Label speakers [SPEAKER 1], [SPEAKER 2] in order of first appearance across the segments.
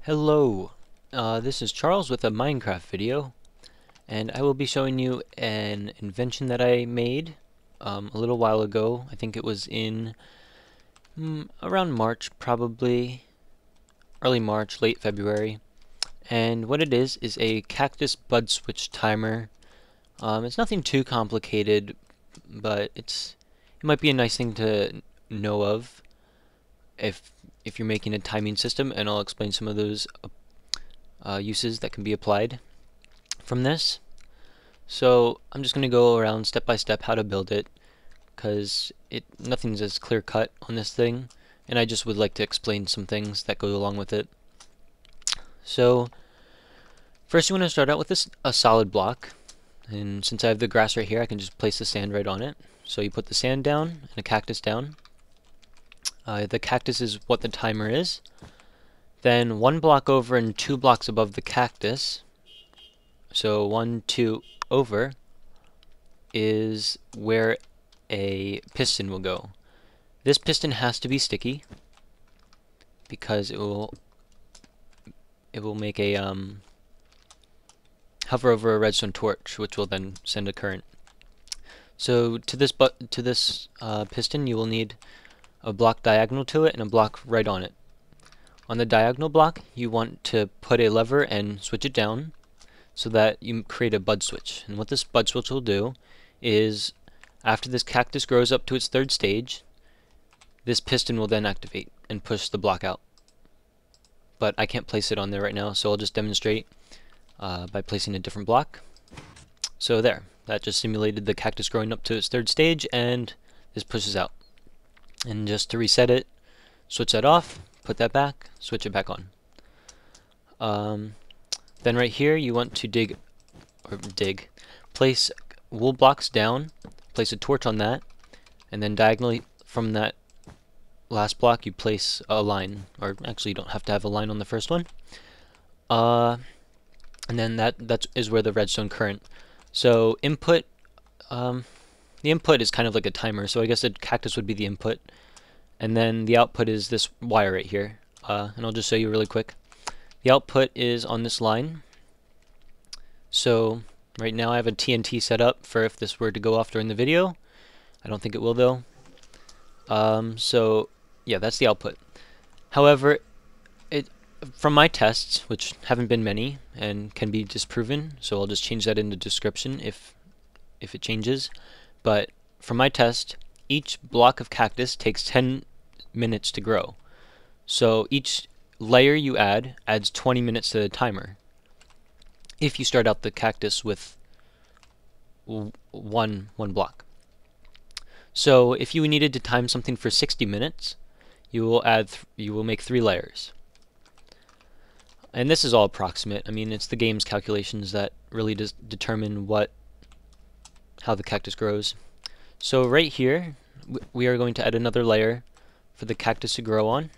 [SPEAKER 1] Hello, this is Charles with a Minecraft video, and I will be showing you an invention that I made a little while ago. I think it was in around March, probably early March, late February. And what it is a cactus bud switch timer. It's nothing too complicated, but it might be a nice thing to know of if you're making a timing system, and I'll explain some of those uses that can be applied from this. So I'm just going to go around step by step how to build it, because nothing's as clear cut on this thing, and I just would like to explain some things that go along with it. So first you want to start out with a solid block, and since I have the grass right here, I can just place the sand right on it. So you put the sand down and a cactus down. The cactus is what the timer is. Then one block over and 2 blocks above the cactus, so 1, 2 over, is where a piston will go. This piston has to be sticky because it will make a hover over a redstone torch, which will then send a current. So to this piston, you will need a block diagonal to it and a block right on it. On the diagonal block, you want to put a lever and switch it down so that you create a bud switch. And what this bud switch will do is, after this cactus grows up to its 3rd stage, this piston will then activate and push the block out. But I can't place it on there right now, so I'll just demonstrate by placing a different block. So there, that just simulated the cactus growing up to its 3rd stage, and this pushes out. And just to reset it, switch that off, put that back, switch it back on. Then right here you want to place wool blocks down, place a torch on that, and then diagonally from that last block you place a line, or actually you don't have to have a line on the first one. And then that is where the redstone current. So input, the input is kind of like a timer, so I guess the cactus would be the input, and then the output is this wire right here. And I'll just show you really quick. The output is on this line. So right now I have a TNT set up for if this were to go off during the video. I don't think it will though. So yeah, that's the output. However, from my tests, which haven't been many and can be disproven, so I'll just change that in the description if it changes. But from my test, each block of cactus takes 10 minutes to grow. So each layer you adds 20 minutes to the timer, if you start out the cactus with one block. So if you needed to time something for 60 minutes, you will make 3 layers. And this is all approximate. I mean, it's the game's calculations that really determine how the cactus grows. So right here, we are going to add another layer for the cactus to grow on,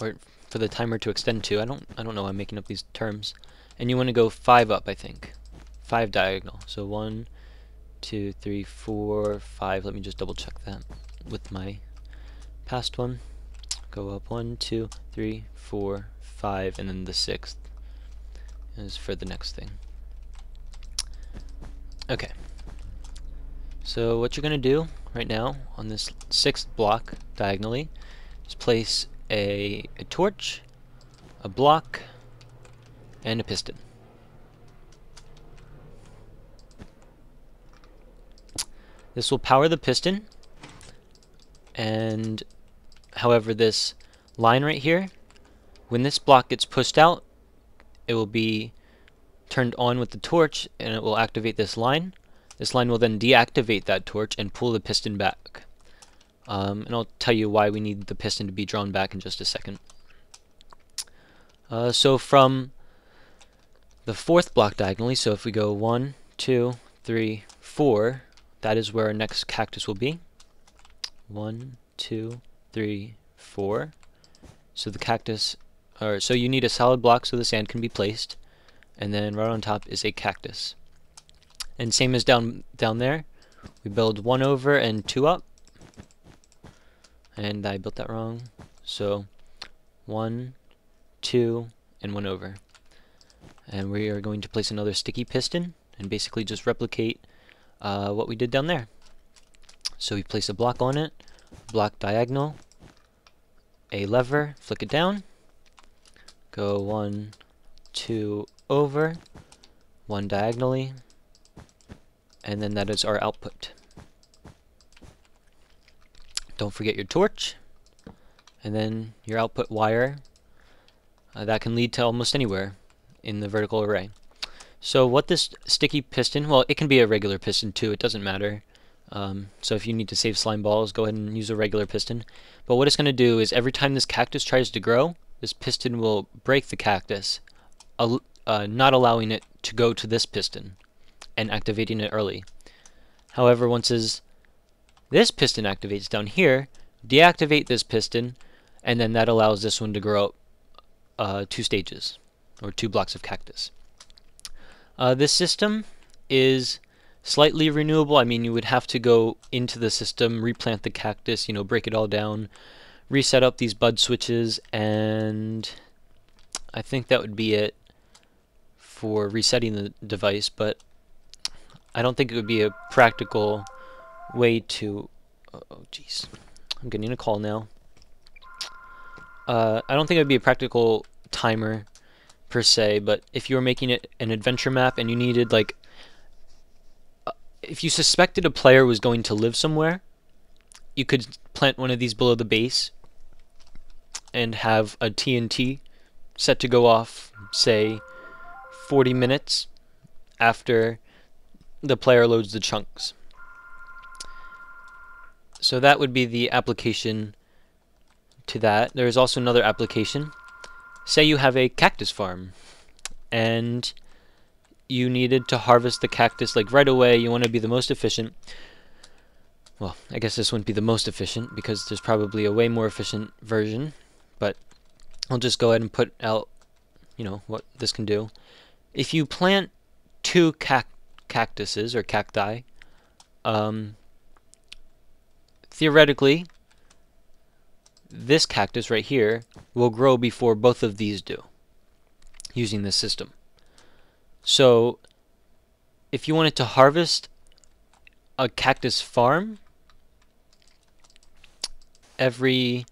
[SPEAKER 1] or for the timer to extend to. I don't know. I'm making up these terms. And you want to go 5 up, I think, 5 diagonal. So 1, 2, 3, 4, 5. Let me just double check that with my past one. Go up 1, 2, 3, 4, 5, and then the 6th is for the next thing. Okay. So what you're going to do right now on this 6th block diagonally is place a torch, a block, and a piston. This will power the piston, and however this line right here, when this block gets pushed out, it will be turned on with the torch and it will activate this line. This line will then deactivate that torch and pull the piston back. And I'll tell you why we need the piston to be drawn back in just a second. So from the 4th block diagonally, so if we go 1, 2, 3, 4, that is where our next cactus will be. 1, 2, 3, 4. So the cactus, so you need a solid block so the sand can be placed, and then right on top is a cactus. And same as down there, we build 1 over and 2 up. And I built that wrong. So 1, 2, and 1 over. And we are going to place another sticky piston and basically just replicate what we did down there. So we place a block on it, block diagonal, a lever, flick it down, go 1, 2 over, 1 diagonally, and then that is our output. Don't forget your torch, and then your output wire. That can lead to almost anywhere in the vertical array. So what this sticky piston, well, it can be a regular piston too, it doesn't matter. So if you need to save slime balls, go ahead and use a regular piston. But what it's going to do is every time this cactus tries to grow, this piston will break the cactus, not allowing it to go to this piston and activating it early. However, once this piston activates down here, deactivate this piston, and then that allows this one to grow up 2 stages, or 2 blocks of cactus. This system is slightly renewable. I mean, you would have to go into the system, replant the cactus, break it all down, reset up these bud switches, and I think that would be it for resetting the device, but I don't think it would be a practical way to... Oh, jeez. I'm getting a call now. I don't think it would be a practical timer per se, but if you were making it an adventure map and you needed, like, if you suspected a player was going to live somewhere, you could plant one of these below the base and have a TNT set to go off, say, 40 minutes after the player loads the chunks. So that would be the application to that. There is also another application. Say you have a cactus farm and you needed to harvest the cactus like right away. You want to be the most efficient. Well, I guess this wouldn't be the most efficient because there's probably a way more efficient version, but I'll just go ahead and put out, what this can do. If you plant 2 cactuses or cacti, theoretically, this cactus right here will grow before both of these do, using this system. So, if you wanted to harvest a cactus farm every,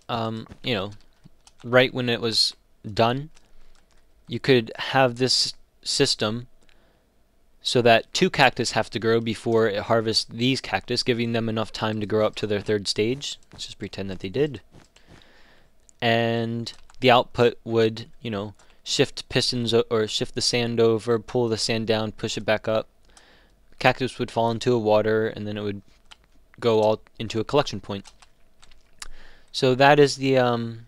[SPEAKER 1] right when it was done, you could have this system so that 2 cactus have to grow before it harvests these cactus, giving them enough time to grow up to their 3rd stage. Let's just pretend that they did. And the output would, shift pistons or shift the sand over, pull the sand down, push it back up. Cactus would fall into a water, and then it would go all into a collection point. So that is the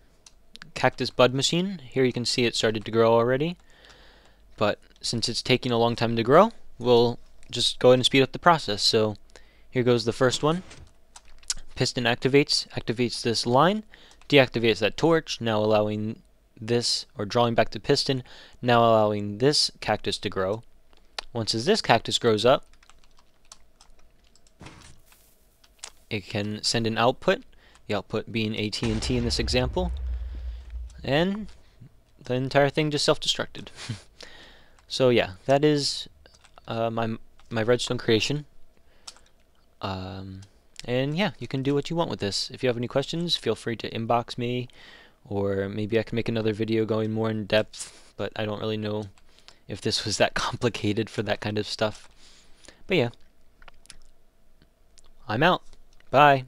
[SPEAKER 1] cactus bud machine. Here you can see it started to grow already. But since it's taking a long time to grow, we'll just go ahead and speed up the process. So here goes the first one. Piston activates this line, deactivates that torch, now allowing this, or drawing back the piston, now allowing this cactus to grow. Once this cactus grows up, it can send an output, the output being a TNT in this example, and the entire thing just self-destructed. So yeah, that is my redstone creation. And yeah, you can do what you want with this. If you have any questions, feel free to inbox me, or maybe I can make another video going more in depth, but I don't really know if this was that complicated for that kind of stuff. But yeah, I'm out. Bye.